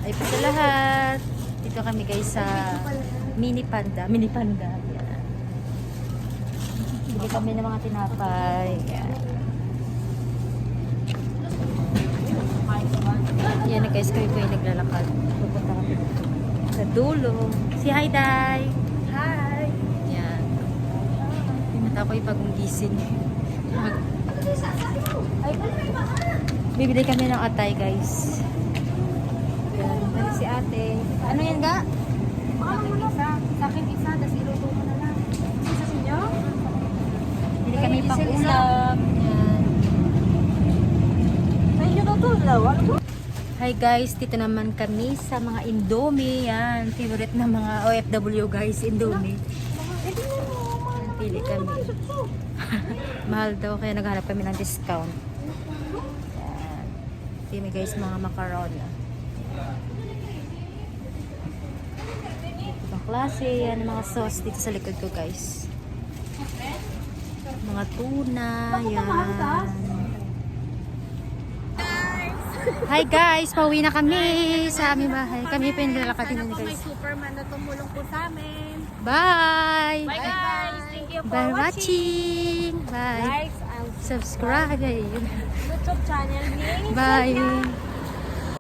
Ay po sa lahat. Dito kami guys sa Mini Panda. Mini Panda. Yan. Bili kami ng mga tinapay. Yan. Yan na guys, kami po yung naglalakad. Pupunta kami sa dulo. Si hi, Day! Hi! Yan. Pinata ko yung bagong gising. Bibili kami ng atay guys. Yan. Bali si ate. Ano yan ga? Sa akin isa, tapos iluto mo na lang. Isa sa inyo? Bili kami pang ulam. Yan. Sa inyo daw to, dalawa? Hi guys, dito naman kami sa mga Indomie. Yan, favorite na mga OFW guys, Indomie. Yan, pili kami. Mahal daw, kaya naghanap kami ng discount. Yan. Pili guys, mga macaron. Ibang klase, yan, mga sauce dito sa likod ko guys. Mga tuna, yan. Hi guys, pauwi na kami sa aming bahay. Kami pa yung lalakadin Sana po may guys. Superman na tumulong po sa amin. Bye! Bye guys! Thank you for Bye watching. watching! Bye! Guys, ang Subscribe! YouTube channel ni Bye!